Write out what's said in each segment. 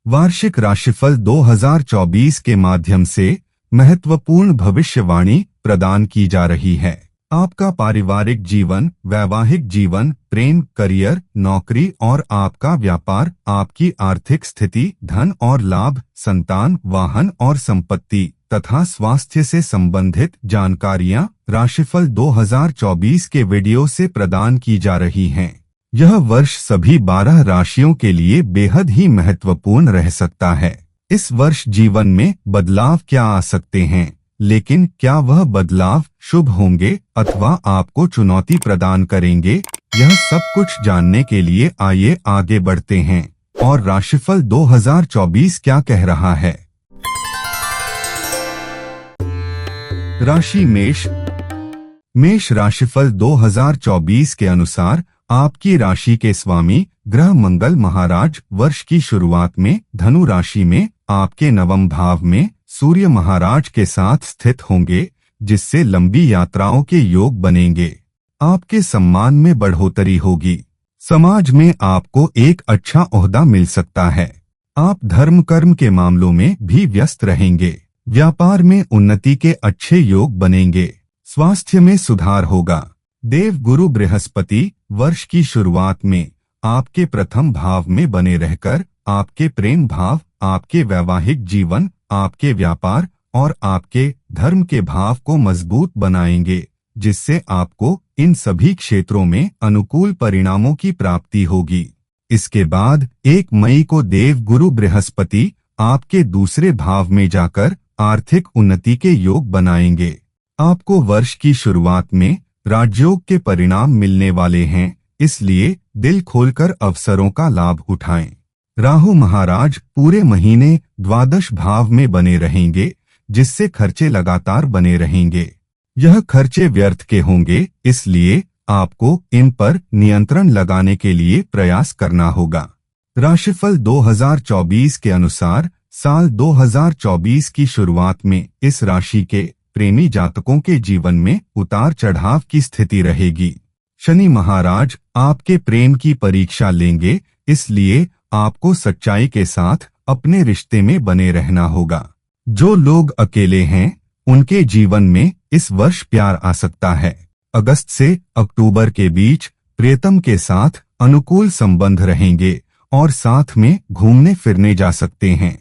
वार्षिक राशिफल 2024 के माध्यम से महत्वपूर्ण भविष्यवाणी प्रदान की जा रही है। आपका पारिवारिक जीवन, वैवाहिक जीवन, प्रेम, करियर, नौकरी और आपका व्यापार, आपकी आर्थिक स्थिति, धन और लाभ, संतान, वाहन और संपत्ति तथा स्वास्थ्य से संबंधित जानकारियां राशिफल 2024 के वीडियो से प्रदान की जा रही हैं। यह वर्ष सभी 12 राशियों के लिए बेहद ही महत्वपूर्ण रह सकता है। इस वर्ष जीवन में बदलाव क्या आ सकते हैं, लेकिन क्या वह बदलाव शुभ होंगे अथवा आपको चुनौती प्रदान करेंगे? यह सब कुछ जानने के लिए आइए आगे बढ़ते हैं और राशिफल 2024 क्या कह रहा है। राशि मेष। मेष राशिफल 2024 के अनुसार आपकी राशि के स्वामी ग्रह मंगल महाराज वर्ष की शुरुआत में धनु राशि में आपके नवम भाव में सूर्य महाराज के साथ स्थित होंगे, जिससे लंबी यात्राओं के योग बनेंगे। आपके सम्मान में बढ़ोतरी होगी। समाज में आपको एक अच्छा ओहदा मिल सकता है। आप धर्म कर्म के मामलों में भी व्यस्त रहेंगे। व्यापार में उन्नति के अच्छे योग बनेंगे। स्वास्थ्य में सुधार होगा। देव गुरु बृहस्पति वर्ष की शुरुआत में आपके प्रथम भाव में बने रहकर आपके प्रेम भाव, आपके वैवाहिक जीवन, आपके व्यापार और आपके धर्म के भाव को मजबूत बनाएंगे, जिससे आपको इन सभी क्षेत्रों में अनुकूल परिणामों की प्राप्ति होगी। इसके बाद 1 मई को देव गुरु बृहस्पति आपके दूसरे भाव में जाकर आर्थिक उन्नति के योग बनाएंगे। आपको वर्ष की शुरुआत में राजयोग के परिणाम मिलने वाले हैं, इसलिए दिल खोलकर अवसरों का लाभ उठाएं। राहु महाराज पूरे महीने द्वादश भाव में बने रहेंगे, जिससे खर्चे लगातार बने रहेंगे। यह खर्चे व्यर्थ के होंगे, इसलिए आपको इन पर नियंत्रण लगाने के लिए प्रयास करना होगा। राशिफल 2024 के अनुसार साल 2024 की शुरुआत में इस राशि के प्रेमी जातकों के जीवन में उतार चढ़ाव की स्थिति रहेगी। शनि महाराज आपके प्रेम की परीक्षा लेंगे, इसलिए आपको सच्चाई के साथ अपने रिश्ते में बने रहना होगा। जो लोग अकेले हैं, उनके जीवन में इस वर्ष प्यार आ सकता है। अगस्त से अक्टूबर के बीच प्रियतम के साथ अनुकूल संबंध रहेंगे और साथ में घूमने फिरने जा सकते हैं।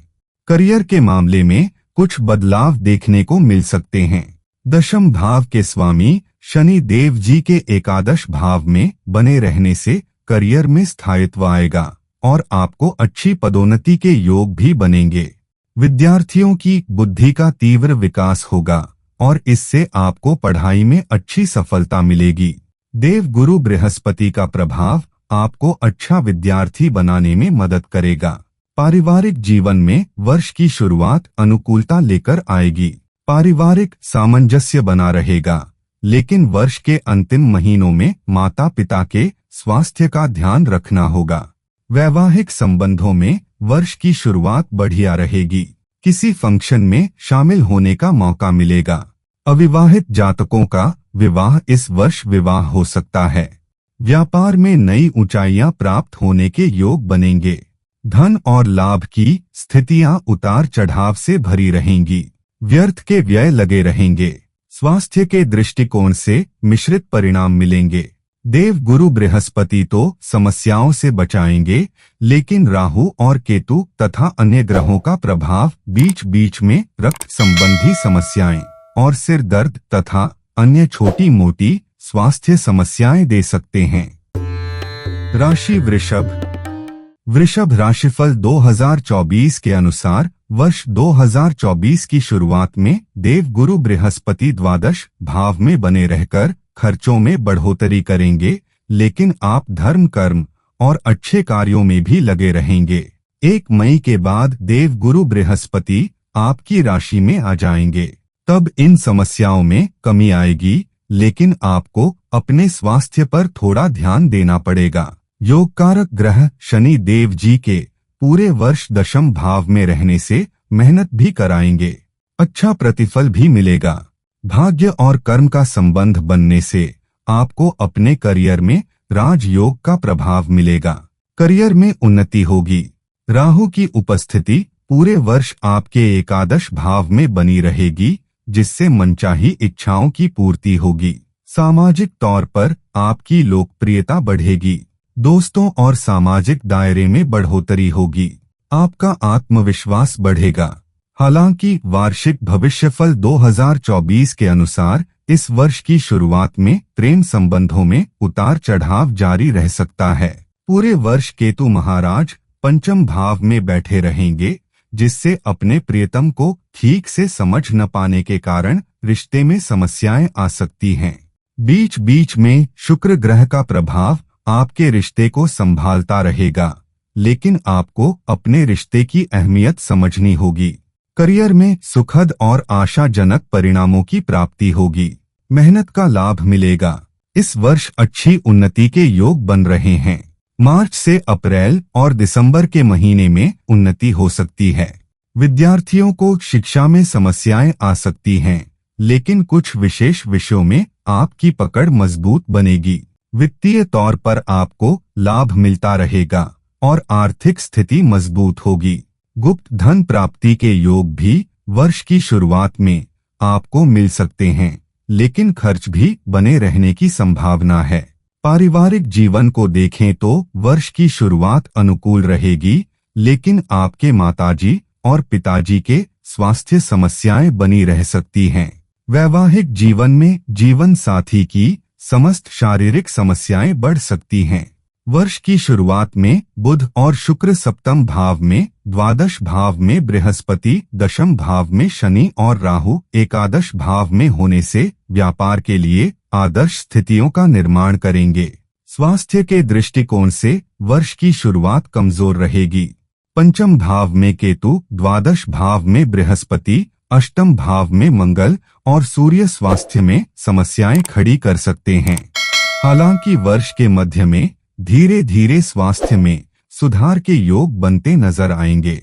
करियर के मामले में कुछ बदलाव देखने को मिल सकते हैं। दशम भाव के स्वामी शनि देव जी के एकादश भाव में बने रहने से करियर में स्थायित्व आएगा और आपको अच्छी पदोन्नति के योग भी बनेंगे। विद्यार्थियों की बुद्धि का तीव्र विकास होगा और इससे आपको पढ़ाई में अच्छी सफलता मिलेगी। देव गुरु बृहस्पति का प्रभाव आपको अच्छा विद्यार्थी बनाने में मदद करेगा। पारिवारिक जीवन में वर्ष की शुरुआत अनुकूलता लेकर आएगी। पारिवारिक सामंजस्य बना रहेगा, लेकिन वर्ष के अंतिम महीनों में माता पिता के स्वास्थ्य का ध्यान रखना होगा। वैवाहिक संबंधों में वर्ष की शुरुआत बढ़िया रहेगी। किसी फंक्शन में शामिल होने का मौका मिलेगा। अविवाहित जातकों का विवाह इस वर्ष विवाह हो सकता है। व्यापार में नई ऊंचाइयां प्राप्त होने के योग बनेंगे। धन और लाभ की स्थितियां उतार चढ़ाव से भरी रहेंगी। व्यर्थ के व्यय लगे रहेंगे। स्वास्थ्य के दृष्टिकोण से मिश्रित परिणाम मिलेंगे। देव गुरु बृहस्पति तो समस्याओं से बचाएंगे, लेकिन राहु और केतु तथा अन्य ग्रहों का प्रभाव बीच बीच में रक्त संबंधी समस्याएं और सिर दर्द तथा अन्य छोटी मोटी स्वास्थ्य समस्याएं दे सकते हैं। राशि वृषभ। वृषभ राशिफल 2024 के अनुसार वर्ष 2024 की शुरुआत में देव गुरु बृहस्पति द्वादश भाव में बने रहकर खर्चों में बढ़ोतरी करेंगे, लेकिन आप धर्म कर्म और अच्छे कार्यों में भी लगे रहेंगे। 1 मई के बाद देव गुरु बृहस्पति आपकी राशि में आ जाएंगे। तब इन समस्याओं में कमी आएगी, लेकिन आपको अपने स्वास्थ्य पर थोड़ा ध्यान देना पड़ेगा। योगकारक ग्रह शनि देव जी के पूरे वर्ष दशम भाव में रहने से मेहनत भी कराएंगे। अच्छा प्रतिफल भी मिलेगा। भाग्य और कर्म का संबंध बनने से आपको अपने करियर में राजयोग का प्रभाव मिलेगा। करियर में उन्नति होगी। राहु की उपस्थिति पूरे वर्ष आपके एकादश भाव में बनी रहेगी, जिससे मनचाही इच्छाओं की पूर्ति होगी। सामाजिक तौर पर आपकी लोकप्रियता बढ़ेगी। दोस्तों और सामाजिक दायरे में बढ़ोतरी होगी। आपका आत्मविश्वास बढ़ेगा। हालांकि वार्षिक भविष्यफल 2024 के अनुसार इस वर्ष की शुरुआत में प्रेम संबंधों में उतार चढ़ाव जारी रह सकता है। पूरे वर्ष केतु महाराज पंचम भाव में बैठे रहेंगे, जिससे अपने प्रियतम को ठीक से समझ न पाने के कारण रिश्ते में समस्याएं आ सकती हैं। बीच बीच में शुक्र ग्रह का प्रभाव आपके रिश्ते को संभालता रहेगा, लेकिन आपको अपने रिश्ते की अहमियत समझनी होगी। करियर में सुखद और आशाजनक परिणामों की प्राप्ति होगी। मेहनत का लाभ मिलेगा। इस वर्ष अच्छी उन्नति के योग बन रहे हैं। मार्च से अप्रैल और दिसंबर के महीने में उन्नति हो सकती है। विद्यार्थियों को शिक्षा में समस्याएं आ सकती हैं, लेकिन कुछ विशेष विषयों में आपकी पकड़ मजबूत बनेगी। वित्तीय तौर पर आपको लाभ मिलता रहेगा और आर्थिक स्थिति मजबूत होगी। गुप्त धन प्राप्ति के योग भी वर्ष की शुरुआत में आपको मिल सकते हैं, लेकिन खर्च भी बने रहने की संभावना है। पारिवारिक जीवन को देखें तो वर्ष की शुरुआत अनुकूल रहेगी, लेकिन आपके माताजी और पिताजी के स्वास्थ्य समस्याएं बनी रह सकती हैं। वैवाहिक जीवन में जीवन साथी की समस्त शारीरिक समस्याएं बढ़ सकती हैं। वर्ष की शुरुआत में बुध और शुक्र सप्तम भाव में, द्वादश भाव में बृहस्पति, दशम भाव में शनि और राहु एकादश भाव में होने से व्यापार के लिए आदर्श स्थितियों का निर्माण करेंगे। स्वास्थ्य के दृष्टिकोण से वर्ष की शुरुआत कमजोर रहेगी। पंचम भाव में केतु, द्वादश भाव में बृहस्पति, अष्टम भाव में मंगल और सूर्य स्वास्थ्य में समस्याएं खड़ी कर सकते हैं। हालांकि वर्ष के मध्य में धीरे धीरे स्वास्थ्य में सुधार के योग बनते नजर आएंगे।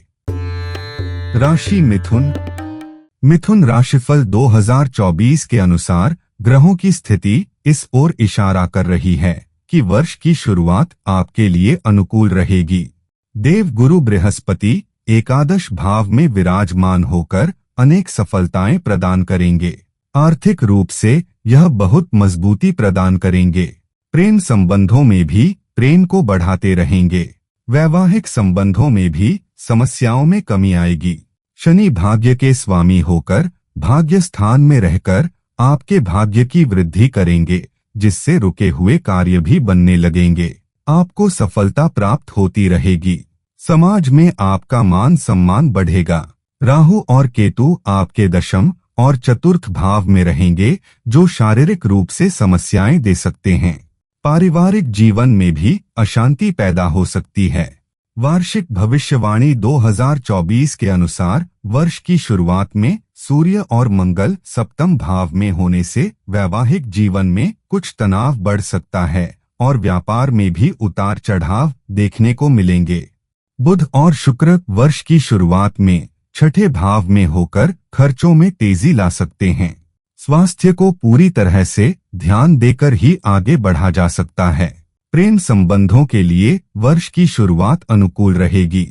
राशि मिथुन। मिथुन राशिफल 2024 के अनुसार ग्रहों की स्थिति इस ओर इशारा कर रही है कि वर्ष की शुरुआत आपके लिए अनुकूल रहेगी। देव गुरु बृहस्पति एकादश भाव में विराजमान होकर अनेक सफलताएं प्रदान करेंगे। आर्थिक रूप से यह बहुत मजबूती प्रदान करेंगे। प्रेम संबंधों में भी प्रेम को बढ़ाते रहेंगे। वैवाहिक संबंधों में भी समस्याओं में कमी आएगी। शनि भाग्य के स्वामी होकर भाग्य स्थान में रहकर आपके भाग्य की वृद्धि करेंगे, जिससे रुके हुए कार्य भी बनने लगेंगे। आपको सफलता प्राप्त होती रहेगी। समाज में आपका मान सम्मान बढ़ेगा। राहु और केतु आपके दशम और चतुर्थ भाव में रहेंगे, जो शारीरिक रूप से समस्याएं दे सकते हैं। पारिवारिक जीवन में भी अशांति पैदा हो सकती है। वार्षिक भविष्यवाणी 2024 के अनुसार वर्ष की शुरुआत में सूर्य और मंगल सप्तम भाव में होने से वैवाहिक जीवन में कुछ तनाव बढ़ सकता है और व्यापार में भी उतार चढ़ाव देखने को मिलेंगे। बुध और शुक्र वर्ष की शुरुआत में छठे भाव में होकर खर्चों में तेजी ला सकते हैं। स्वास्थ्य को पूरी तरह से ध्यान देकर ही आगे बढ़ा जा सकता है। प्रेम संबंधों के लिए वर्ष की शुरुआत अनुकूल रहेगी।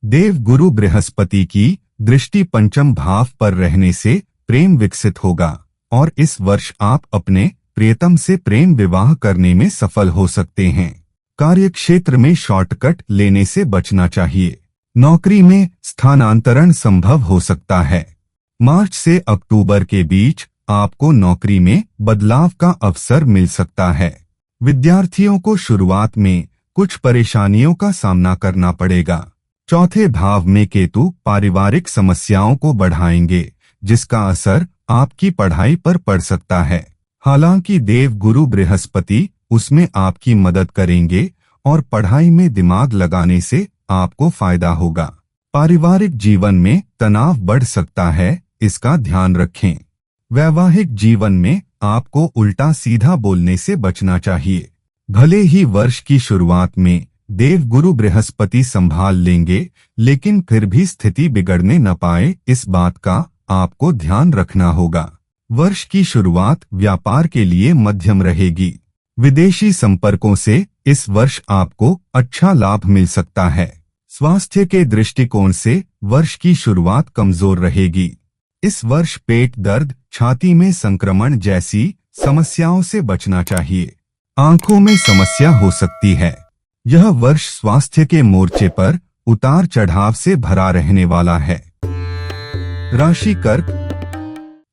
देव गुरु बृहस्पति की दृष्टि पंचम भाव पर रहने से प्रेम विकसित होगा और इस वर्ष आप अपने प्रियतम से प्रेम विवाह करने में सफल हो सकते हैं। कार्यक्षेत्र में शॉर्टकट लेने से बचना चाहिए। नौकरी में स्थानांतरण संभव हो सकता है। मार्च से अक्टूबर के बीच आपको नौकरी में बदलाव का अवसर मिल सकता है। विद्यार्थियों को शुरुआत में कुछ परेशानियों का सामना करना पड़ेगा। चौथे भाव में केतु पारिवारिक समस्याओं को बढ़ाएंगे, जिसका असर आपकी पढ़ाई पर पड़ सकता है। हालांकि देव गुरु बृहस्पति उसमें आपकी मदद करेंगे और पढ़ाई में दिमाग लगाने से आपको फायदा होगा। पारिवारिक जीवन में तनाव बढ़ सकता है, इसका ध्यान रखें। वैवाहिक जीवन में आपको उल्टा सीधा बोलने से बचना चाहिए। भले ही वर्ष की शुरुआत में देव गुरु बृहस्पति संभाल लेंगे, लेकिन फिर भी स्थिति बिगड़ने न पाए, इस बात का आपको ध्यान रखना होगा। वर्ष की शुरुआत व्यापार के लिए मध्यम रहेगी। विदेशी संपर्कों से इस वर्ष आपको अच्छा लाभ मिल सकता है। स्वास्थ्य के दृष्टिकोण से वर्ष की शुरुआत कमजोर रहेगी। इस वर्ष पेट दर्द, छाती में संक्रमण जैसी समस्याओं से बचना चाहिए। आंखों में समस्या हो सकती है। यह वर्ष स्वास्थ्य के मोर्चे पर उतार चढ़ाव से भरा रहने वाला है। राशि कर्क।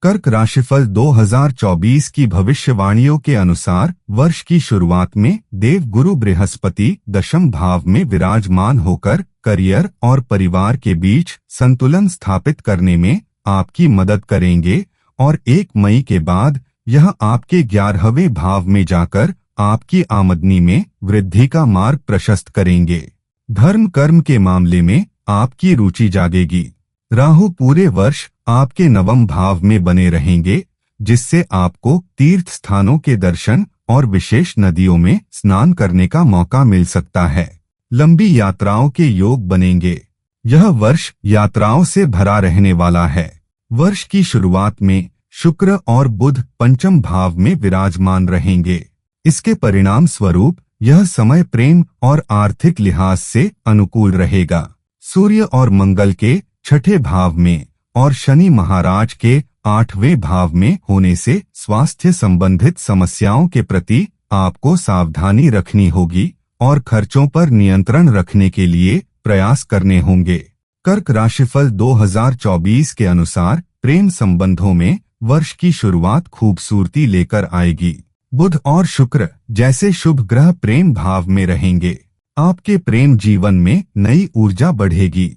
कर्क राशिफल 2024 की भविष्यवाणियों के अनुसार वर्ष की शुरुआत में देव गुरु बृहस्पति दशम भाव में विराजमान होकर करियर और परिवार के बीच संतुलन स्थापित करने में आपकी मदद करेंगे और 1 मई के बाद यह आपके 11वें भाव में जाकर आपकी आमदनी में वृद्धि का मार्ग प्रशस्त करेंगे। धर्म कर्म के मामले में आपकी रुचि जागेगी। राहु पूरे वर्ष आपके 9वें भाव में बने रहेंगे, जिससे आपको तीर्थ स्थानों के दर्शन और विशेष नदियों में स्नान करने का मौका मिल सकता है। लंबी यात्राओं के योग बनेंगे। यह वर्ष यात्राओं से भरा रहने वाला है। वर्ष की शुरुआत में शुक्र और बुध पंचम भाव में विराजमान रहेंगे। इसके परिणाम स्वरूप यह समय प्रेम और आर्थिक लिहाज से अनुकूल रहेगा। सूर्य और मंगल के 6ठे भाव में और शनि महाराज के 8वें भाव में होने से स्वास्थ्य संबंधित समस्याओं के प्रति आपको सावधानी रखनी होगी और खर्चों पर नियंत्रण रखने के लिए प्रयास करने होंगे। कर्क राशिफल 2024 के अनुसार प्रेम संबंधों में वर्ष की शुरुआत खूबसूरती लेकर आएगी। बुध और शुक्र जैसे शुभ ग्रह प्रेम भाव में रहेंगे। आपके प्रेम जीवन में नई ऊर्जा बढ़ेगी।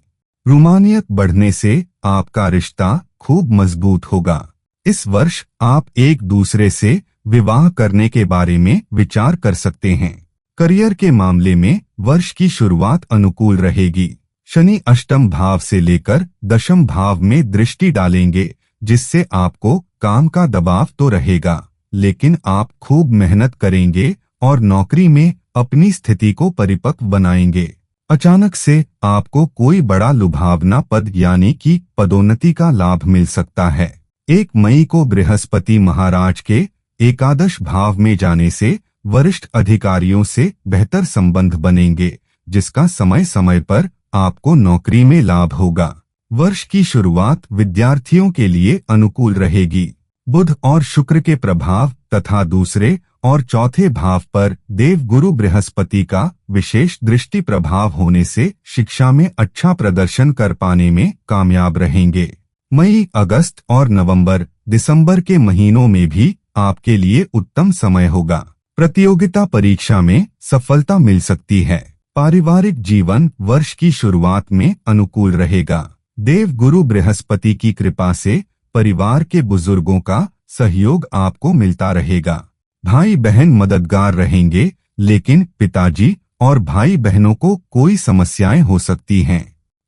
रूमानियत बढ़ने से आपका रिश्ता खूब मजबूत होगा। इस वर्ष आप एक दूसरे से विवाह करने के बारे में विचार कर सकते हैं। करियर के मामले में वर्ष की शुरुआत अनुकूल रहेगी। शनि अष्टम भाव से लेकर दशम भाव में दृष्टि डालेंगे, जिससे आपको काम का दबाव तो रहेगा, लेकिन आप खूब मेहनत करेंगे और नौकरी में अपनी स्थिति को परिपक्व बनाएंगे। अचानक से आपको कोई बड़ा लुभावना पद यानी कि पदोन्नति का लाभ मिल सकता है। 1 मई को बृहस्पति महाराज के एकादश भाव में जाने से वरिष्ठ अधिकारियों से बेहतर संबंध बनेंगे, जिसका समय समय पर आपको नौकरी में लाभ होगा। वर्ष की शुरुआत विद्यार्थियों के लिए अनुकूल रहेगी। बुध और शुक्र के प्रभाव तथा दूसरे और चौथे भाव पर देव गुरु बृहस्पति का विशेष दृष्टि प्रभाव होने से शिक्षा में अच्छा प्रदर्शन कर पाने में कामयाब रहेंगे। मई, अगस्त और नवंबर, दिसंबर के महीनों में भी आपके लिए उत्तम समय होगा। प्रतियोगिता परीक्षा में सफलता मिल सकती है। पारिवारिक जीवन वर्ष की शुरुआत में अनुकूल रहेगा। देव गुरु बृहस्पति की कृपा से परिवार के बुजुर्गों का सहयोग आपको मिलता रहेगा। भाई बहन मददगार रहेंगे, लेकिन पिताजी और भाई बहनों को कोई समस्याएं हो सकती हैं।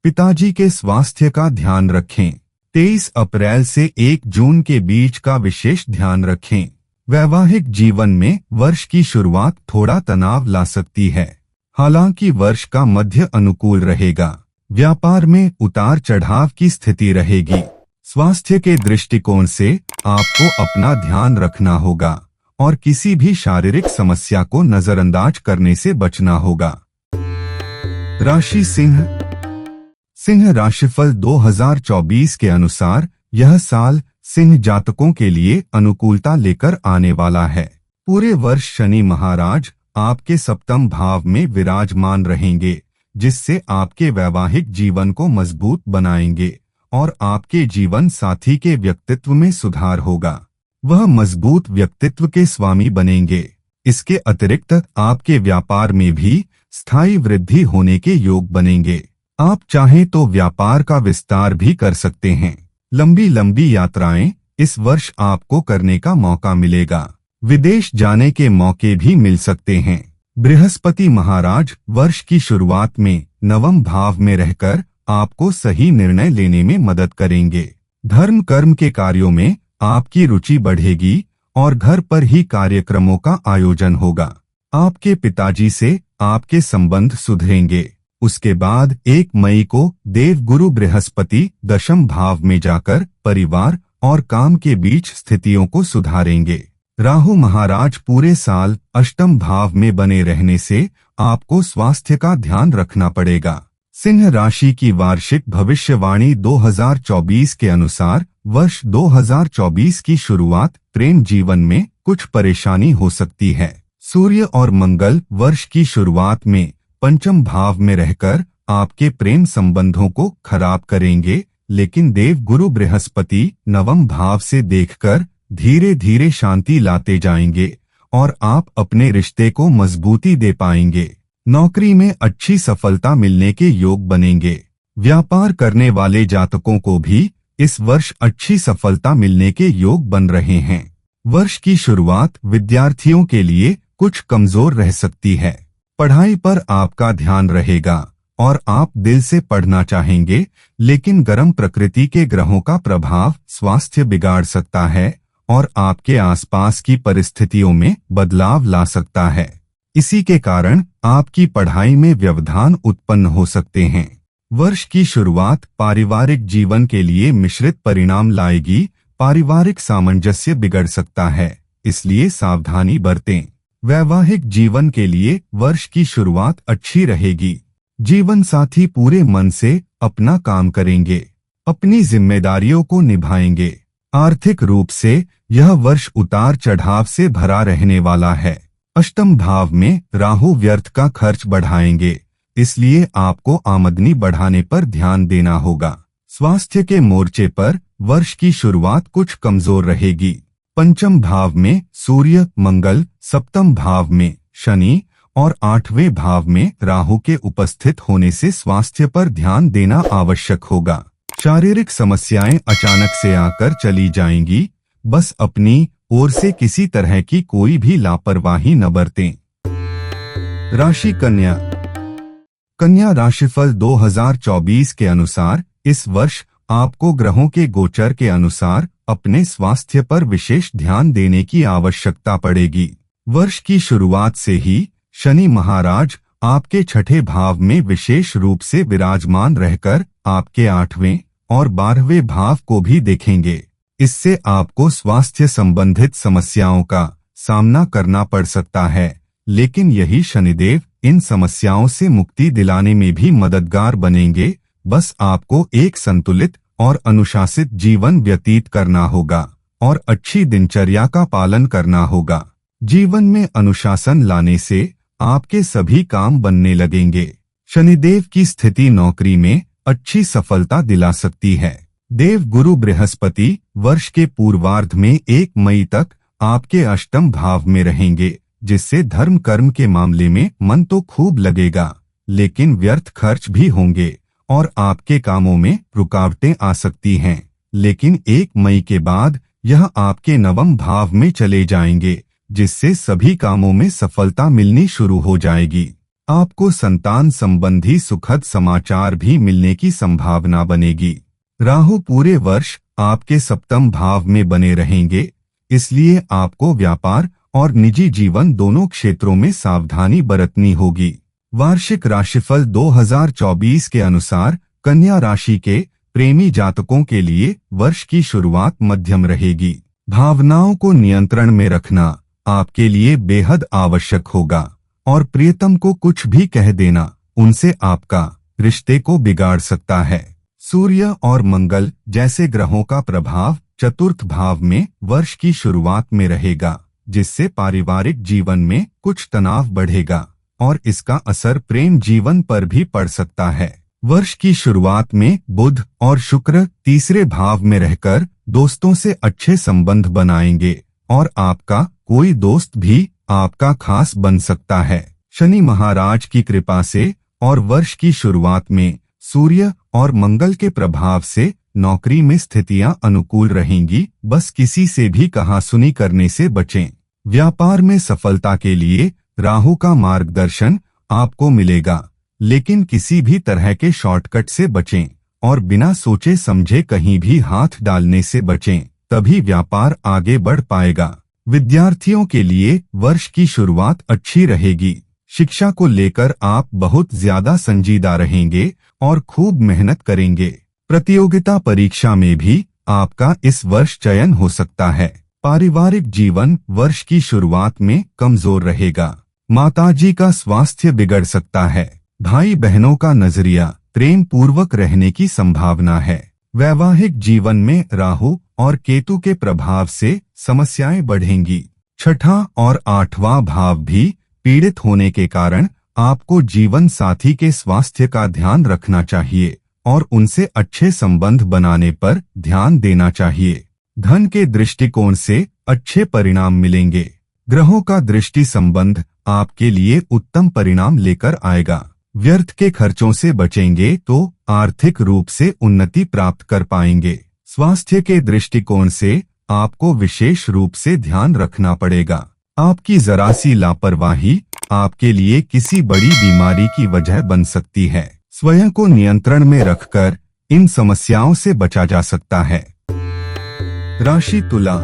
पिताजी के स्वास्थ्य का ध्यान रखें। 23 अप्रैल से 1 जून के बीच का विशेष ध्यान रखें। वैवाहिक जीवन में वर्ष की शुरुआत थोड़ा तनाव ला सकती है, हालांकि वर्ष का मध्य अनुकूल रहेगा। व्यापार में उतार चढ़ाव की स्थिति रहेगी। स्वास्थ्य के दृष्टिकोण से आपको अपना ध्यान रखना होगा और किसी भी शारीरिक समस्या को नजरअंदाज करने से बचना होगा। राशि सिंह। सिंह राशिफल 2024 के अनुसार यह साल सिंह जातकों के लिए अनुकूलता लेकर आने वाला है। पूरे वर्ष शनि महाराज आपके सप्तम भाव में विराजमान रहेंगे, जिससे आपके वैवाहिक जीवन को मजबूत बनाएंगे और आपके जीवन साथी के व्यक्तित्व में सुधार होगा। वह मजबूत व्यक्तित्व के स्वामी बनेंगे। इसके अतिरिक्त आपके व्यापार में भी स्थायी वृद्धि होने के योग बनेंगे। आप चाहें तो व्यापार का विस्तार भी कर सकते हैं। लंबी लंबी यात्राएं इस वर्ष आपको करने का मौका मिलेगा। विदेश जाने के मौके भी मिल सकते हैं। बृहस्पति महाराज वर्ष की शुरुआत में 9वें भाव में रहकर आपको सही निर्णय लेने में मदद करेंगे। धर्म कर्म के कार्यों में आपकी रुचि बढ़ेगी और घर पर ही कार्यक्रमों का आयोजन होगा। आपके पिताजी से आपके संबंध सुधरेंगे। उसके बाद 1 मई को देव गुरु बृहस्पति दशम भाव में जाकर परिवार और काम के बीच स्थितियों को सुधारेंगे। राहु महाराज पूरे साल अष्टम भाव में बने रहने से आपको स्वास्थ्य का ध्यान रखना पड़ेगा। सिंह राशि की वार्षिक भविष्यवाणी 2024 के अनुसार वर्ष 2024 की शुरुआत प्रेम जीवन में कुछ परेशानी हो सकती है। सूर्य और मंगल वर्ष की शुरुआत में पंचम भाव में रहकर आपके प्रेम संबंधों को खराब करेंगे, लेकिन देव गुरु बृहस्पति नवम भाव से देखकर धीरे धीरे शांति लाते जाएंगे और आप अपने रिश्ते को मजबूती दे पाएंगे। नौकरी में अच्छी सफलता मिलने के योग बनेंगे। व्यापार करने वाले जातकों को भी इस वर्ष अच्छी सफलता मिलने के योग बन रहे हैं। वर्ष की शुरुआत विद्यार्थियों के लिए कुछ कमजोर रह सकती है। पढ़ाई पर आपका ध्यान रहेगा और आप दिल से पढ़ना चाहेंगे, लेकिन गर्म प्रकृति के ग्रहों का प्रभाव स्वास्थ्य बिगाड़ सकता है और आपके आसपास की परिस्थितियों में बदलाव ला सकता है। इसी के कारण आपकी पढ़ाई में व्यवधान उत्पन्न हो सकते हैं। वर्ष की शुरुआत पारिवारिक जीवन के लिए मिश्रित परिणाम लाएगी। पारिवारिक सामंजस्य बिगड़ सकता है, इसलिए सावधानी बरतें। वैवाहिक जीवन के लिए वर्ष की शुरुआत अच्छी रहेगी। जीवन साथी पूरे मन से अपना काम करेंगे, अपनी जिम्मेदारियों को निभाएंगे। आर्थिक रूप से यह वर्ष उतार चढ़ाव से भरा रहने वाला है। अष्टम भाव में राहु व्यर्थ का खर्च बढ़ाएंगे, इसलिए आपको आमदनी बढ़ाने पर ध्यान देना होगा। स्वास्थ्य के मोर्चे पर वर्ष की शुरुआत कुछ कमजोर रहेगी। पंचम भाव में सूर्य मंगल, सप्तम भाव में शनि और आठवें भाव में राहु के उपस्थित होने से स्वास्थ्य पर ध्यान देना आवश्यक होगा। शारीरिक समस्याएं अचानक से आकर चली जाएंगी, बस अपनी ओर से किसी तरह की कोई भी लापरवाही न बरतें। राशि कन्या। कन्या राशिफल 2024 के अनुसार इस वर्ष आपको ग्रहों के गोचर के अनुसार अपने स्वास्थ्य पर विशेष ध्यान देने की आवश्यकता पड़ेगी। वर्ष की शुरुआत से ही शनि महाराज आपके छठे भाव में विशेष रूप से विराजमान रहकर आपके 8वें और 12वें भाव को भी देखेंगे। इससे आपको स्वास्थ्य संबंधित समस्याओं का सामना करना पड़ सकता है, लेकिन यही शनिदेव इन समस्याओं से मुक्ति दिलाने में भी मददगार बनेंगे। बस आपको एक संतुलित और अनुशासित जीवन व्यतीत करना होगा और अच्छी दिनचर्या का पालन करना होगा। जीवन में अनुशासन लाने से आपके सभी काम बनने लगेंगे। शनिदेव की स्थिति नौकरी में अच्छी सफलता दिला सकती है। देव गुरु बृहस्पति वर्ष के पूर्वार्ध में 1 मई तक आपके अष्टम भाव में रहेंगे, जिससे धर्म कर्म के मामले में मन तो खूब लगेगा, लेकिन व्यर्थ खर्च भी होंगे और आपके कामों में रुकावटें आ सकती हैं। लेकिन 1 मई के बाद यह आपके नवम भाव में चले जाएंगे, जिससे सभी कामों में सफलता मिलनी शुरू हो जाएगी। आपको संतान संबंधी सुखद समाचार भी मिलने की संभावना बनेगी। राहु पूरे वर्ष आपके सप्तम भाव में बने रहेंगे, इसलिए आपको व्यापार और निजी जीवन दोनों क्षेत्रों में सावधानी बरतनी होगी। वार्षिक राशिफल 2024 के अनुसार कन्या राशि के प्रेमी जातकों के लिए वर्ष की शुरुआत मध्यम रहेगी। भावनाओं को नियंत्रण में रखना आपके लिए बेहद आवश्यक होगा और प्रियतम को कुछ भी कह देना उनसे आपका रिश्ते को बिगाड़ सकता है। सूर्य और मंगल जैसे ग्रहों का प्रभाव चतुर्थ भाव में वर्ष की शुरुआत में रहेगा, जिससे पारिवारिक जीवन में कुछ तनाव बढ़ेगा और इसका असर प्रेम जीवन पर भी पड़ सकता है। वर्ष की शुरुआत में बुध और शुक्र तीसरे भाव में रहकर दोस्तों से अच्छे संबंध बनाएंगे और आपका कोई दोस्त भी आपका खास बन सकता है। शनि महाराज की कृपा से और वर्ष की शुरुआत में सूर्य और मंगल के प्रभाव से नौकरी में स्थितियां अनुकूल रहेंगी। बस किसी से भी कहासुनी करने से बचें। व्यापार में सफलता के लिए राहु का मार्गदर्शन आपको मिलेगा, लेकिन किसी भी तरह के शॉर्टकट से बचें और बिना सोचे समझे कहीं भी हाथ डालने से बचें, तभी व्यापार आगे बढ़ पाएगा। विद्यार्थियों के लिए वर्ष की शुरुआत अच्छी रहेगी। शिक्षा को लेकर आप बहुत ज्यादा संजीदा रहेंगे और खूब मेहनत करेंगे। प्रतियोगिता परीक्षा में भी आपका इस वर्ष चयन हो सकता है। पारिवारिक जीवन वर्ष की शुरुआत में कमजोर रहेगा। माताजी का स्वास्थ्य बिगड़ सकता है। भाई बहनों का नजरिया प्रेम पूर्वक रहने की संभावना है। वैवाहिक जीवन में राहु और केतु के प्रभाव से समस्याएं बढ़ेंगी। छठा और आठवां भाव भी पीड़ित होने के कारण आपको जीवन साथी के स्वास्थ्य का ध्यान रखना चाहिए और उनसे अच्छे संबंध बनाने पर ध्यान देना चाहिए। धन के दृष्टिकोण से अच्छे परिणाम मिलेंगे। ग्रहों का दृष्टि संबंध आपके लिए उत्तम परिणाम लेकर आएगा। व्यर्थ के खर्चों से बचेंगे तो आर्थिक रूप से उन्नति प्राप्त कर पाएंगे। स्वास्थ्य के दृष्टिकोण से आपको विशेष रूप से ध्यान रखना पड़ेगा। आपकी जरा सी लापरवाही आपके लिए किसी बड़ी बीमारी की वजह बन सकती है। स्वयं को नियंत्रण में रखकर इन समस्याओं से बचा जा सकता है। राशि तुला।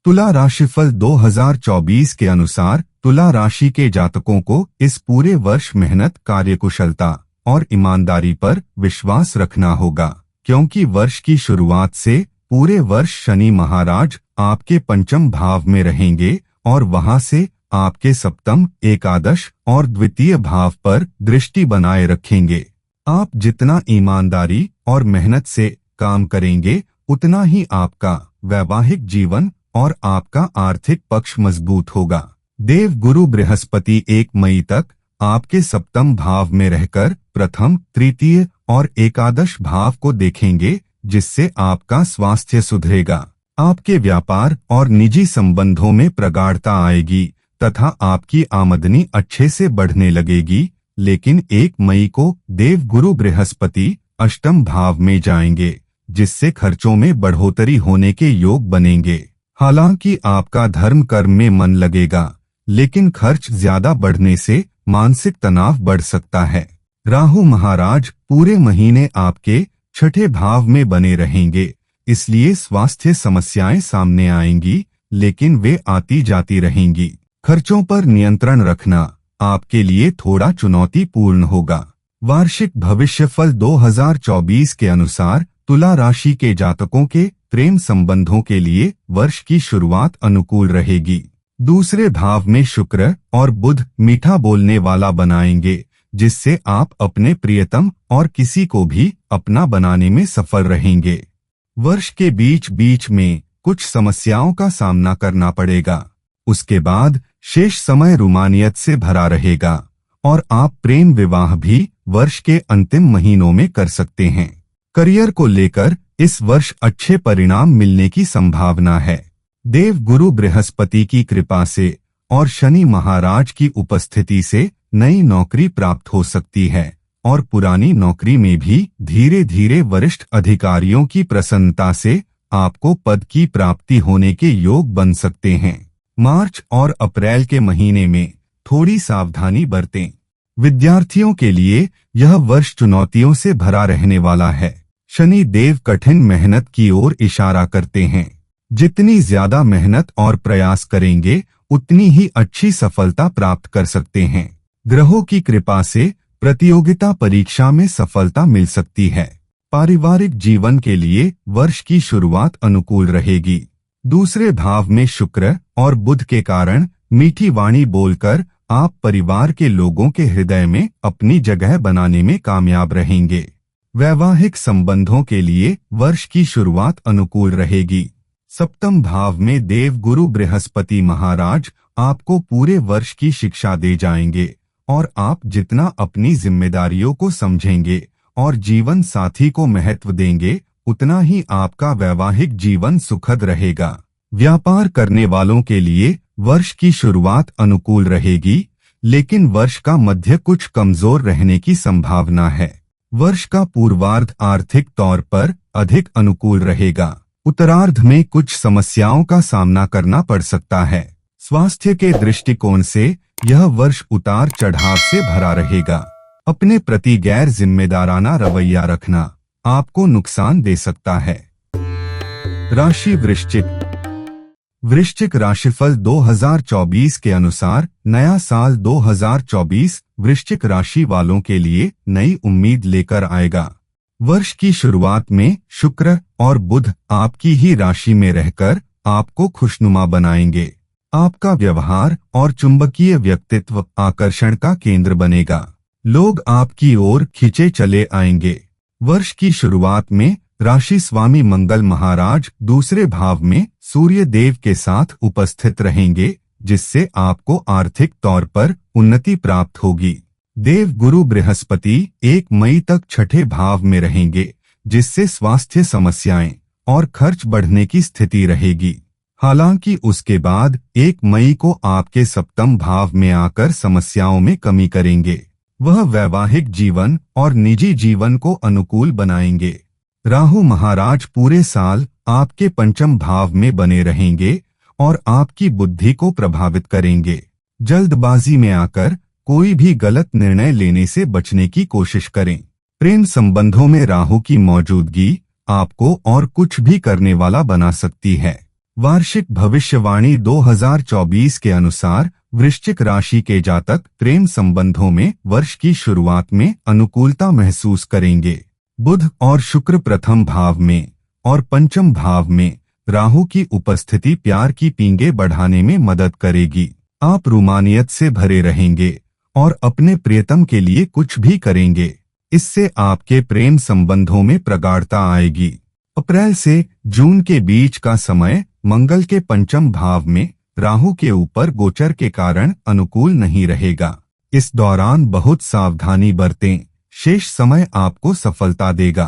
तुला राशिफल 2024 के अनुसार तुला राशि के जातकों को इस पूरे वर्ष मेहनत, कार्यकुशलता और ईमानदारी पर विश्वास रखना होगा, क्योंकि वर्ष की शुरुआत से पूरे वर्ष शनि महाराज आपके पंचम भाव में रहेंगे और वहां से आपके सप्तम, एकादश और द्वितीय भाव पर दृष्टि बनाए रखेंगे। आप जितना ईमानदारी और मेहनत से काम करेंगे उतना ही आपका वैवाहिक जीवन और आपका आर्थिक पक्ष मजबूत होगा। देव गुरु बृहस्पति 1 मई तक आपके सप्तम भाव में रहकर प्रथम, तृतीय और एकादश भाव को देखेंगे, जिससे आपका स्वास्थ्य सुधरेगा। आपके व्यापार और निजी संबंधों में प्रगाढ़ता आएगी तथा आपकी आमदनी अच्छे से बढ़ने लगेगी। लेकिन 1 मई को देव गुरु बृहस्पति अष्टम भाव में जाएंगे, जिससे खर्चों में बढ़ोतरी होने के योग बनेंगे। हालांकि आपका धर्म कर्म में मन लगेगा, लेकिन खर्च ज्यादा बढ़ने से मानसिक तनाव बढ़ सकता है। राहु महाराज पूरे महीने आपके छठे भाव में बने रहेंगे, इसलिए स्वास्थ्य समस्याएं सामने आएंगी, लेकिन वे आती जाती रहेंगी। खर्चों पर नियंत्रण रखना आपके लिए थोड़ा चुनौतीपूर्ण होगा। वार्षिक भविष्यफल 2024 के अनुसार तुला राशि के जातकों के प्रेम संबंधों के लिए वर्ष की शुरुआत अनुकूल रहेगी। दूसरे भाव में शुक्र और बुध मीठा बोलने वाला बनाएंगे, जिससे आप अपने प्रियतम और किसी को भी अपना बनाने में सफल रहेंगे। वर्ष के बीच बीच में कुछ समस्याओं का सामना करना पड़ेगा। उसके बाद शेष समय रूमानियत से भरा रहेगा और आप प्रेम विवाह भी वर्ष के अंतिम महीनों में कर सकते हैं। करियर को लेकर इस वर्ष अच्छे परिणाम मिलने की संभावना है। देव गुरु बृहस्पति की कृपा से और शनि महाराज की उपस्थिति से नई नौकरी प्राप्त हो सकती है और पुरानी नौकरी में भी धीरे धीरे वरिष्ठ अधिकारियों की प्रसन्नता से आपको पद की प्राप्ति होने के योग बन सकते हैं। मार्च और अप्रैल के महीने में थोड़ी सावधानी बरतें। विद्यार्थियों के लिए यह वर्ष चुनौतियों से भरा रहने वाला है। शनि देव कठिन मेहनत की ओर इशारा करते हैं। जितनी ज्यादा मेहनत और प्रयास करेंगे उतनी ही अच्छी सफलता प्राप्त कर सकते हैं। ग्रहों की कृपा से प्रतियोगिता परीक्षा में सफलता मिल सकती है। पारिवारिक जीवन के लिए वर्ष की शुरुआत अनुकूल रहेगी। दूसरे भाव में शुक्र और बुध के कारण मीठी वाणी बोलकर आप परिवार के लोगों के हृदय में अपनी जगह बनाने में कामयाब रहेंगे। वैवाहिक संबंधों के लिए वर्ष की शुरुआत अनुकूल रहेगी। सप्तम भाव में देव गुरु बृहस्पति महाराज आपको पूरे वर्ष की शिक्षा दे जाएंगे और आप जितना अपनी जिम्मेदारियों को समझेंगे और जीवन साथी को महत्व देंगे, उतना ही आपका वैवाहिक जीवन सुखद रहेगा। व्यापार करने वालों के लिए वर्ष की शुरुआत अनुकूल रहेगी, लेकिन वर्ष का मध्य कुछ कमजोर रहने की संभावना है। वर्ष का पूर्वार्ध आर्थिक तौर पर अधिक अनुकूल रहेगा। उत्तरार्ध में कुछ समस्याओं का सामना करना पड़ सकता है। स्वास्थ्य के दृष्टिकोण से यह वर्ष उतार चढ़ाव से भरा रहेगा। अपने प्रति गैर जिम्मेदाराना रवैया रखना आपको नुकसान दे सकता है। राशि वृश्चिक। वृश्चिक राशिफल 2024 के अनुसार नया साल 2024 वृश्चिक राशि वालों के लिए नई उम्मीद लेकर आएगा। वर्ष की शुरुआत में शुक्र और बुध आपकी ही राशि में रहकर आपको खुशनुमा बनाएंगे। आपका व्यवहार और चुंबकीय व्यक्तित्व आकर्षण का केंद्र बनेगा। लोग आपकी ओर खींचे चले आएंगे। वर्ष की शुरुआत में राशि स्वामी मंगल महाराज दूसरे भाव में सूर्य देव के साथ उपस्थित रहेंगे, जिससे आपको आर्थिक तौर पर उन्नति प्राप्त होगी। देव गुरु बृहस्पति 1 मई तक छठे भाव में रहेंगे, जिससे स्वास्थ्य समस्याएं और खर्च बढ़ने की स्थिति रहेगी। हालांकि उसके बाद 1 मई को आपके सप्तम भाव में आकर समस्याओं में कमी करेंगे। वह वैवाहिक जीवन और निजी जीवन को अनुकूल बनाएंगे। राहु महाराज पूरे साल आपके पंचम भाव में बने रहेंगे और आपकी बुद्धि को प्रभावित करेंगे। जल्दबाजी में आकर कोई भी गलत निर्णय लेने से बचने की कोशिश करें। प्रेम संबंधों में राहु की मौजूदगी आपको और कुछ भी करने वाला बना सकती है। वार्षिक भविष्यवाणी 2024 के अनुसार वृश्चिक राशि के जातक प्रेम संबंधों में वर्ष की शुरुआत में अनुकूलता महसूस करेंगे। बुध और शुक्र प्रथम भाव में और पंचम भाव में राहु की उपस्थिति प्यार की पींगे बढ़ाने में मदद करेगी। आप रूमानियत से भरे रहेंगे और अपने प्रियतम के लिए कुछ भी करेंगे। इससे आपके प्रेम संबंधों में प्रगाढ़ता आएगी। अप्रैल से जून के बीच का समय मंगल के पंचम भाव में राहु के ऊपर गोचर के कारण अनुकूल नहीं रहेगा। इस दौरान बहुत सावधानी बरतें, शेष समय आपको सफलता देगा।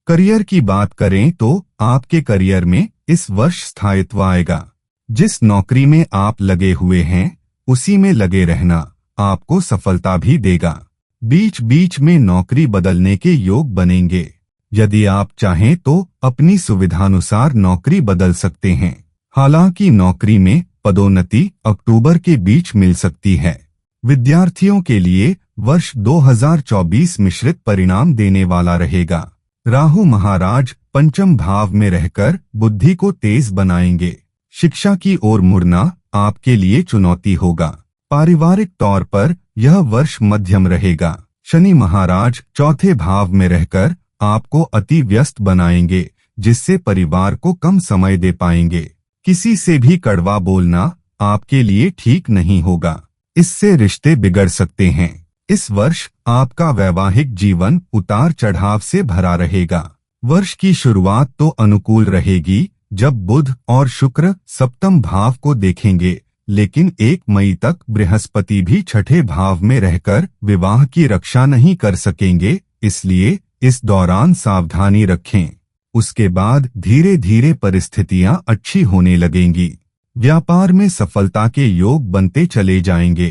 करियर की बात करें तो आपके करियर में इस वर्ष स्थायित्व आएगा। जिस नौकरी में आप लगे हुए हैं उसी में लगे रहना आपको सफलता भी देगा। बीच बीच में नौकरी बदलने के योग बनेंगे। यदि आप चाहें तो अपनी सुविधानुसार नौकरी बदल सकते हैं। हालांकि नौकरी में पदोन्नति अक्टूबर के बीच मिल सकती है। विद्यार्थियों के लिए वर्ष 2024 मिश्रित परिणाम देने वाला रहेगा। राहु महाराज पंचम भाव में रहकर बुद्धि को तेज बनाएंगे। शिक्षा की ओर मुड़ना आपके लिए चुनौती होगा। पारिवारिक तौर पर यह वर्ष मध्यम रहेगा। शनि महाराज चौथे भाव में रहकर आपको अति व्यस्त बनाएंगे, जिससे परिवार को कम समय दे पाएंगे। किसी से भी कड़वा बोलना आपके लिए ठीक नहीं होगा। इससे रिश्ते बिगड़ सकते हैं। इस वर्ष आपका वैवाहिक जीवन उतार चढ़ाव से भरा रहेगा। वर्ष की शुरुआत तो अनुकूल रहेगी जब बुध और शुक्र सप्तम भाव को देखेंगे, लेकिन 1 मई तक बृहस्पति भी छठे भाव में रहकर विवाह की रक्षा नहीं कर सकेंगे, इसलिए इस दौरान सावधानी रखें। उसके बाद धीरे धीरे परिस्थितियां अच्छी होने लगेंगी। व्यापार में सफलता के योग बनते चले जाएंगे।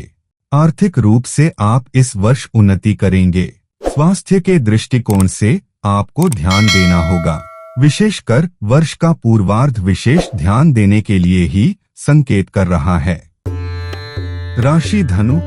आर्थिक रूप से आप इस वर्ष उन्नति करेंगे। स्वास्थ्य के दृष्टिकोण से आपको ध्यान देना होगा। विशेषकर वर्ष का पूर्वार्ध विशेष ध्यान देने के लिए ही संकेत कर रहा है। राशि धनु।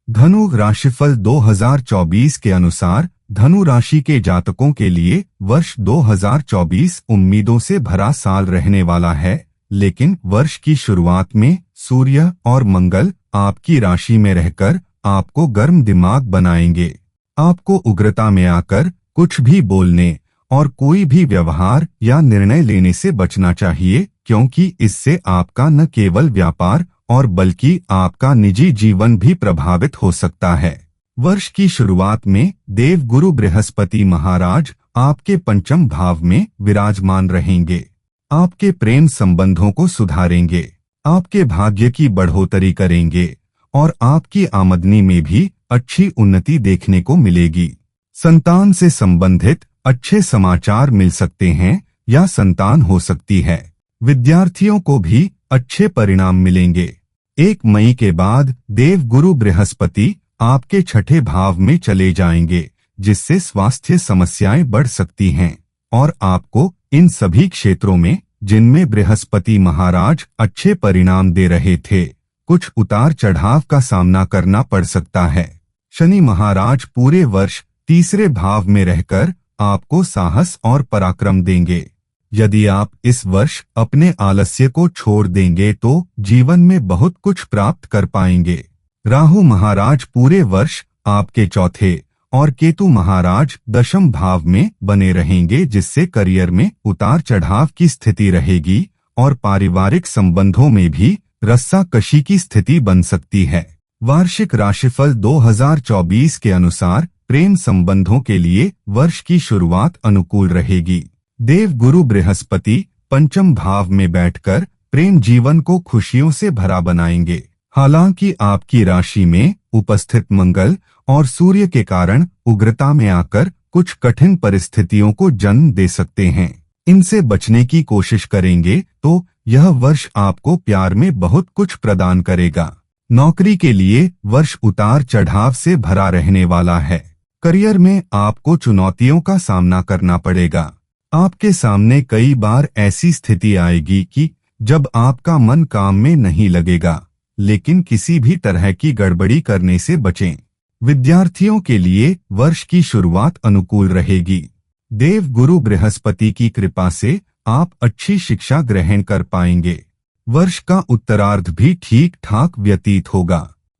धनु राशिफल 2024 के अनुसार धनु राशि के जातकों के लिए वर्ष 2024 उम्मीदों से भरा साल रहने वाला है, लेकिन वर्ष की शुरुआत में सूर्य और मंगल आपकी राशि में रहकर आपको गर्म दिमाग बनाएंगे। आपको उग्रता में आकर कुछ भी बोलने और कोई भी व्यवहार या निर्णय लेने से बचना चाहिए, क्योंकि इससे आपका न केवल व्यापार और बल्कि आपका निजी जीवन भी प्रभावित हो सकता है। वर्ष की शुरुआत में देव गुरु बृहस्पति महाराज आपके पंचम भाव में विराजमान रहेंगे। आपके प्रेम संबंधों को सुधारेंगे, आपके भाग्य की बढ़ोतरी करेंगे और आपकी आमदनी में भी अच्छी उन्नति देखने को मिलेगी। संतान से संबंधित अच्छे समाचार मिल सकते हैं या संतान हो सकती है। विद्यार्थियों को भी अच्छे परिणाम मिलेंगे। 1 मई के बाद देव गुरु बृहस्पति आपके छठे भाव में चले जाएंगे, जिससे स्वास्थ्य समस्याएं बढ़ सकती हैं और आपको इन सभी क्षेत्रों में जिनमें बृहस्पति महाराज अच्छे परिणाम दे रहे थे, कुछ उतार चढ़ाव का सामना करना पड़ सकता है। शनि महाराज पूरे वर्ष तीसरे भाव में रहकर आपको साहस और पराक्रम देंगे। यदि आप इस वर्ष अपने आलस्य को छोड़ देंगे तो जीवन में बहुत कुछ प्राप्त कर पाएंगे। राहु महाराज पूरे वर्ष आपके चौथे और केतु महाराज दशम भाव में बने रहेंगे, जिससे करियर में उतार चढ़ाव की स्थिति रहेगी और पारिवारिक संबंधों में भी रस्साकशी की स्थिति बन सकती है। वार्षिक राशिफल 2024 के अनुसार प्रेम संबंधों के लिए वर्ष की शुरुआत अनुकूल रहेगी। देव गुरु बृहस्पति पंचम भाव में बैठकर प्रेम जीवन को खुशियों से भरा बनाएंगे। हालांकि आपकी राशि में उपस्थित मंगल और सूर्य के कारण उग्रता में आकर कुछ कठिन परिस्थितियों को जन्म दे सकते हैं। इनसे बचने की कोशिश करेंगे तो यह वर्ष आपको प्यार में बहुत कुछ प्रदान करेगा। नौकरी के लिए वर्ष उतार चढ़ाव से भरा रहने वाला है। करियर में आपको चुनौतियों का सामना करना पड़ेगा। आपके सामने कई बार ऐसी स्थिति आएगी कि जब आपका मन काम में नहीं लगेगा, लेकिन किसी भी तरह की गड़बड़ी करने से बचें। विद्यार्थियों के लिए वर्ष की शुरुआत अनुकूल रहेगी। देव गुरु बृहस्पति की कृपा से आप अच्छी शिक्षा ग्रहण कर पाएंगे। वर्ष का उत्तरार्ध भी ठीक ठाक व्यतीत होगा।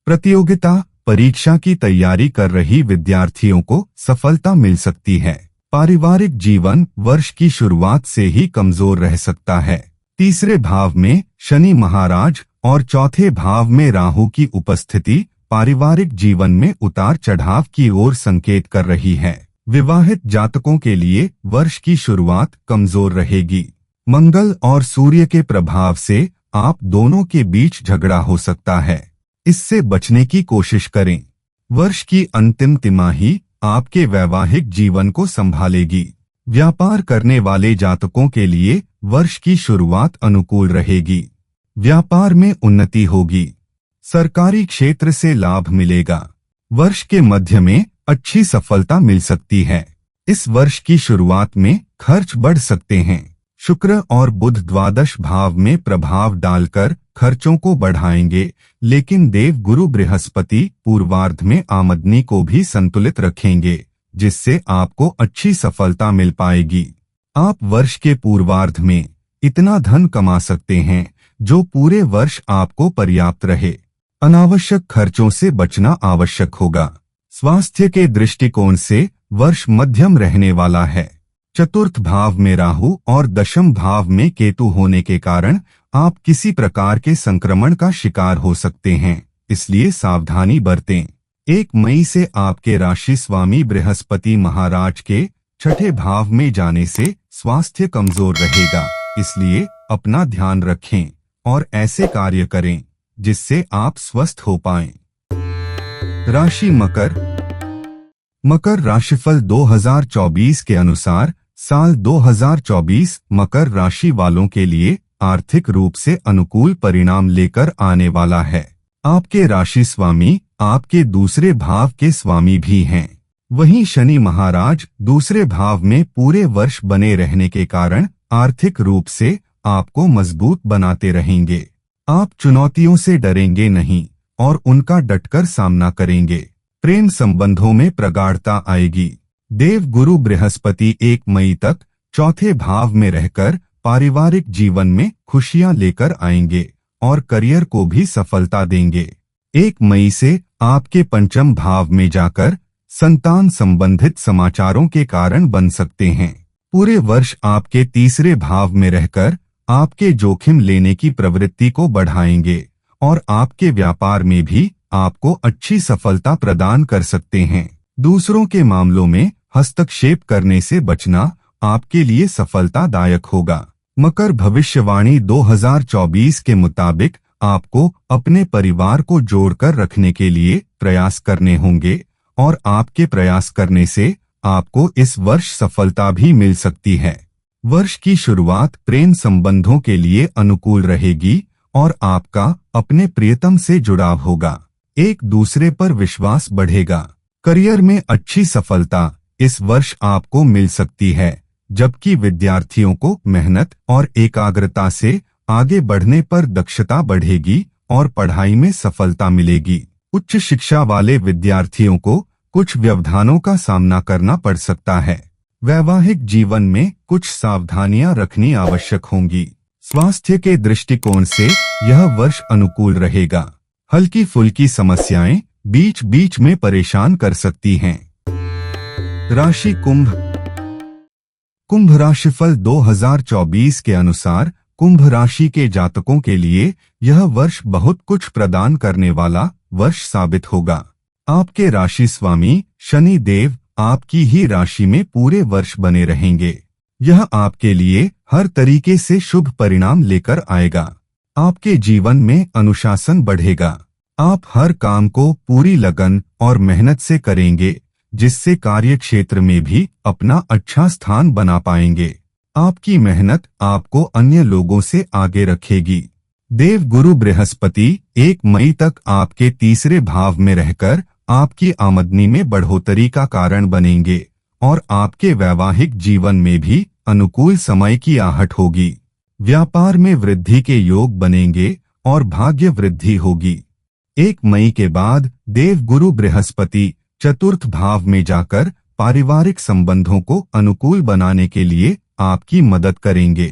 प्रतियोगिता परीक्षा की तैयारी कर रही विद्यार्थियों को सफलता मिल सकती है। पारिवारिक जीवन वर्ष की शुरुआत से ही कमजोर रह सकता है। तीसरे भाव में शनि महाराज और चौथे भाव में राहु की उपस्थिति पारिवारिक जीवन में उतार चढ़ाव की ओर संकेत कर रही है। विवाहित जातकों के लिए वर्ष की शुरुआत कमजोर रहेगी। मंगल और सूर्य के प्रभाव से आप दोनों के बीच झगड़ा हो सकता है। इससे बचने की कोशिश करें। वर्ष की अंतिम तिमाही आपके वैवाहिक जीवन को संभालेगी। व्यापार करने वाले जातकों के लिए वर्ष की शुरुआत अनुकूल रहेगी। व्यापार में उन्नति होगी। सरकारी क्षेत्र से लाभ मिलेगा। वर्ष के मध्य में अच्छी सफलता मिल सकती है। इस वर्ष की शुरुआत में खर्च बढ़ सकते हैं। शुक्र और बुध द्वादश भाव में प्रभाव डालकर खर्चों को बढ़ाएंगे, लेकिन देव गुरु बृहस्पति पूर्वार्ध में आमदनी को भी संतुलित रखेंगे, जिससे आपको अच्छी सफलता मिल पाएगी। आप वर्ष के पूर्वार्ध में इतना धन कमा सकते हैं जो पूरे वर्ष आपको पर्याप्त रहे। अनावश्यक खर्चों से बचना आवश्यक होगा। स्वास्थ्य के दृष्टिकोण से वर्ष मध्यम रहने वाला है। चतुर्थ भाव में राहु और दशम भाव में केतु होने के कारण आप किसी प्रकार के संक्रमण का शिकार हो सकते हैं, इसलिए सावधानी बरतें। 1 मई से आपके राशि स्वामी बृहस्पति महाराज के छठे भाव में जाने से स्वास्थ्य कमजोर रहेगा, इसलिए अपना ध्यान रखें और ऐसे कार्य करें जिससे आप स्वस्थ हो पाएं। राशि मकर राशिफल 2024 के अनुसार साल 2024 मकर राशि वालों के लिए आर्थिक रूप से अनुकूल परिणाम लेकर आने वाला है। आपके राशि स्वामी आपके दूसरे भाव के स्वामी भी हैं। वहीं शनि महाराज दूसरे भाव में पूरे वर्ष बने रहने के कारण आर्थिक रूप से आपको मजबूत बनाते रहेंगे। आप चुनौतियों से डरेंगे नहीं और उनका डटकर सामना करेंगे। प्रेम संबंधों में प्रगाढ़ता आएगी। देव गुरु बृहस्पति 1 मई तक चौथे भाव में रहकर पारिवारिक जीवन में खुशियां लेकर आएंगे और करियर को भी सफलता देंगे। 1 मई से आपके पंचम भाव में जाकर संतान संबंधित समाचारों के कारण बन सकते हैं। पूरे वर्ष आपके तीसरे भाव में रहकर आपके जोखिम लेने की प्रवृत्ति को बढ़ाएंगे और आपके व्यापार में भी आपको अच्छी सफलता प्रदान कर सकते हैं। दूसरों के मामलों में हस्तक्षेप करने से बचना आपके लिए सफलतादायक होगा। मकर भविष्यवाणी 2024 के मुताबिक आपको अपने परिवार को जोड़कर रखने के लिए प्रयास करने होंगे और आपके प्रयास करने से आपको इस वर्ष सफलता भी मिल सकती है। वर्ष की शुरुआत प्रेम संबंधों के लिए अनुकूल रहेगी और आपका अपने प्रियतम से जुड़ाव होगा। एक दूसरे पर विश्वास बढ़ेगा। करियर में अच्छी सफलता इस वर्ष आपको मिल सकती है, जबकि विद्यार्थियों को मेहनत और एकाग्रता से आगे बढ़ने पर दक्षता बढ़ेगी और पढ़ाई में सफलता मिलेगी। उच्च शिक्षा वाले विद्यार्थियों को कुछ व्यवधानों का सामना करना पड़ सकता है। वैवाहिक जीवन में कुछ सावधानियां रखनी आवश्यक होंगी। स्वास्थ्य के दृष्टिकोण से यह वर्ष अनुकूल रहेगा। हल्की फुल्की समस्याएं बीच बीच में परेशान कर सकती हैं। राशि कुंभ राशिफल 2024 के अनुसार कुंभ राशि के जातकों के लिए यह वर्ष बहुत कुछ प्रदान करने वाला वर्ष साबित होगा। आपके राशि स्वामी शनि देव आपकी ही राशि में पूरे वर्ष बने रहेंगे। यह आपके लिए हर तरीके से शुभ परिणाम लेकर आएगा। आपके जीवन में अनुशासन बढ़ेगा। आप हर काम को पूरी लगन और मेहनत से करेंगे, जिससे कार्य क्षेत्र में भी अपना अच्छा स्थान बना पाएंगे। आपकी मेहनत आपको अन्य लोगों से आगे रखेगी। देव गुरु बृहस्पति 1 मई तक आपके तीसरे भाव में रहकर आपकी आमदनी में बढ़ोतरी का कारण बनेंगे और आपके वैवाहिक जीवन में भी अनुकूल समय की आहट होगी। व्यापार में वृद्धि के योग बनेंगे और भाग्य वृद्धि होगी। 1 मई के बाद देव गुरु बृहस्पति चतुर्थ भाव में जाकर पारिवारिक संबंधों को अनुकूल बनाने के लिए आपकी मदद करेंगे।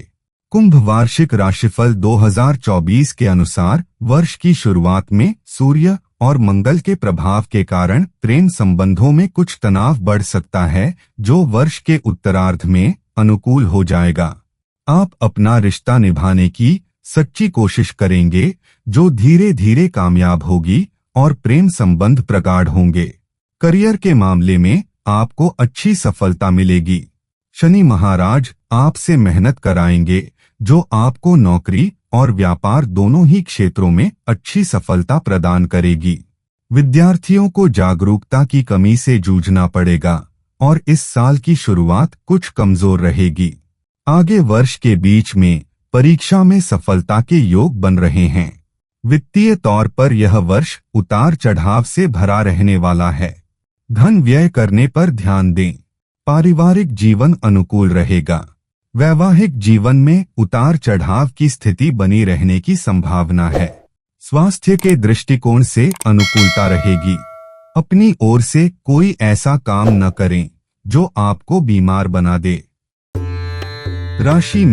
कुंभ वार्षिक राशिफल 2024 के अनुसार वर्ष की शुरुआत में सूर्य और मंगल के प्रभाव के कारण प्रेम संबंधों में कुछ तनाव बढ़ सकता है, जो वर्ष के उत्तरार्ध में अनुकूल हो जाएगा। आप अपना रिश्ता निभाने की सच्ची कोशिश करेंगे, जो धीरे धीरे कामयाब होगी और प्रेम संबंध प्रगाढ़ होंगे। करियर के मामले में आपको अच्छी सफलता मिलेगी। शनि महाराज आपसे मेहनत कराएंगे, जो आपको नौकरी और व्यापार दोनों ही क्षेत्रों में अच्छी सफलता प्रदान करेगी। विद्यार्थियों को जागरूकता की कमी से जूझना पड़ेगा और इस साल की शुरुआत कुछ कमजोर रहेगी। आगे वर्ष के बीच में परीक्षा में सफलता के योग बन रहे हैं। वित्तीय तौर पर यह वर्ष उतार चढ़ाव से भरा रहने वाला है। धन व्यय करने पर ध्यान दें। पारिवारिक जीवन अनुकूल रहेगा। वैवाहिक जीवन में उतार चढ़ाव की स्थिति बनी रहने की संभावना है। स्वास्थ्य के दृष्टिकोण से अनुकूलता रहेगी। अपनी ओर से कोई ऐसा काम न करें जो आपको बीमार बना दे। राशि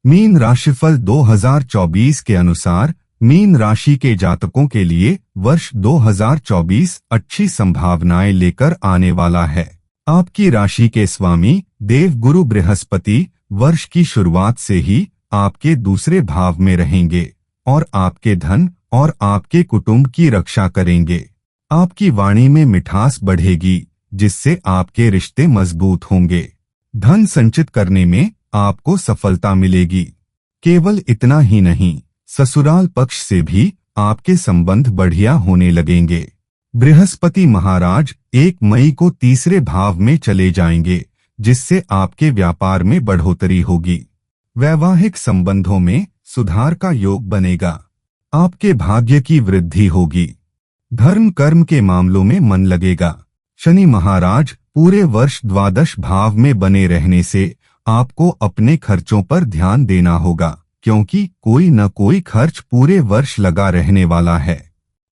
मीन राशिफल 2024 के अनुसार मीन राशि के जातकों के लिए वर्ष 2024 अच्छी संभावनाएं लेकर आने वाला है। आपकी राशि के स्वामी देव गुरु बृहस्पति वर्ष की शुरुआत से ही आपके दूसरे भाव में रहेंगे और आपके धन और आपके कुटुंब की रक्षा करेंगे। आपकी वाणी में मिठास बढ़ेगी, जिससे आपके रिश्ते मजबूत होंगे। धन संचित करने में आपको सफलता मिलेगी। केवल इतना ही नहीं, ससुराल पक्ष से भी आपके संबंध बढ़िया होने लगेंगे। बृहस्पति महाराज 1 मई को तीसरे भाव में चले जाएंगे, जिससे आपके व्यापार में बढ़ोतरी होगी। वैवाहिक संबंधों में सुधार का योग बनेगा। आपके भाग्य की वृद्धि होगी। धर्म कर्म के मामलों में मन लगेगा। शनि महाराज पूरे वर्ष द्वादश भाव में बने रहने से आपको अपने खर्चों पर ध्यान देना होगा, क्योंकि कोई न कोई खर्च पूरे वर्ष लगा रहने वाला है।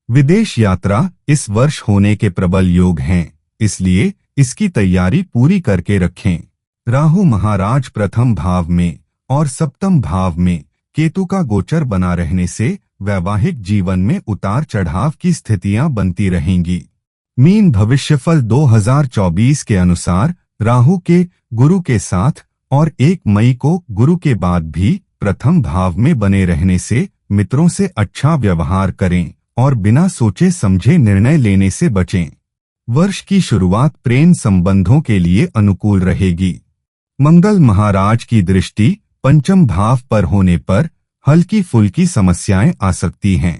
विदेश यात्रा इस वर्ष होने के प्रबल योग हैं, इसलिए इसकी तैयारी पूरी करके रखें। राहु महाराज प्रथम भाव में और सप्तम भाव में केतु का गोचर बना रहने से वैवाहिक जीवन में उतार चढ़ाव की स्थितियां बनती रहेंगी। मीन भविष्यफल 2024 के अनुसार राहु के गुरु के साथ और 1 मई को गुरु के बाद भी प्रथम भाव में बने रहने से मित्रों से अच्छा व्यवहार करें और बिना सोचे समझे निर्णय लेने से बचें। वर्ष की शुरुआत प्रेम संबंधों के लिए अनुकूल रहेगी। मंगल महाराज की दृष्टि पंचम भाव पर होने पर हल्की फुल्की समस्याएं आ सकती हैं।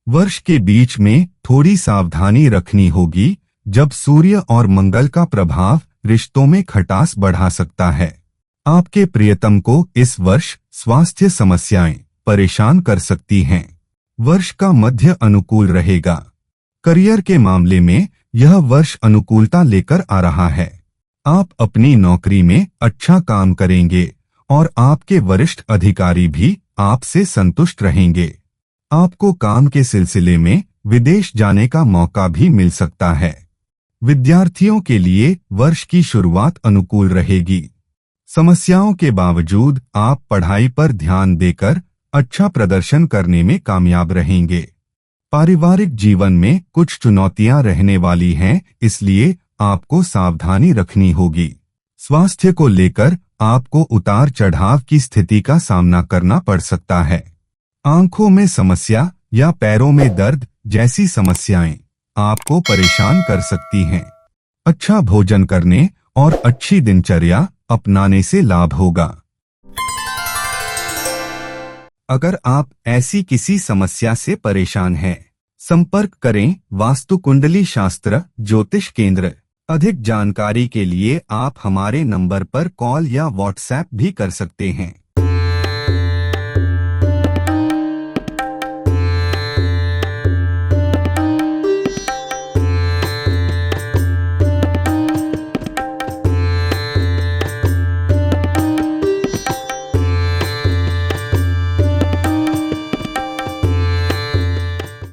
वर्ष के बीच में थोड़ी सावधानी रखनी होगी, जब सूर्य और मंगल का प्रभाव रिश्तों में खटास बढ़ा सकता है। आपके प्रियतम को इस वर्ष स्वास्थ्य समस्याएं परेशान कर सकती हैं। वर्ष का मध्य अनुकूल रहेगा। करियर के मामले में यह वर्ष अनुकूलता लेकर आ रहा है। आप अपनी नौकरी में अच्छा काम करेंगे और आपके वरिष्ठ अधिकारी भी आपसे संतुष्ट रहेंगे। आपको काम के सिलसिले में विदेश जाने का मौका भी मिल सकता है। विद्यार्थियों के लिए वर्ष की शुरुआत अनुकूल रहेगी। समस्याओं के बावजूद आप पढ़ाई पर ध्यान देकर अच्छा प्रदर्शन करने में कामयाब रहेंगे। पारिवारिक जीवन में कुछ चुनौतियां रहने वाली हैं, इसलिए आपको सावधानी रखनी होगी। स्वास्थ्य को लेकर आपको उतार चढ़ाव की स्थिति का सामना करना पड़ सकता है। आंखों में समस्या या पैरों में दर्द जैसी समस्याएं आपको परेशान कर सकती हैं। अच्छा भोजन करने और अच्छी दिनचर्या अपनाने से लाभ होगा। अगर आप ऐसी किसी समस्या से परेशान हैं, संपर्क करें वास्तु कुंडली शास्त्र ज्योतिष केंद्र। अधिक जानकारी के लिए आप हमारे नंबर पर कॉल या व्हाट्सएप भी कर सकते हैं।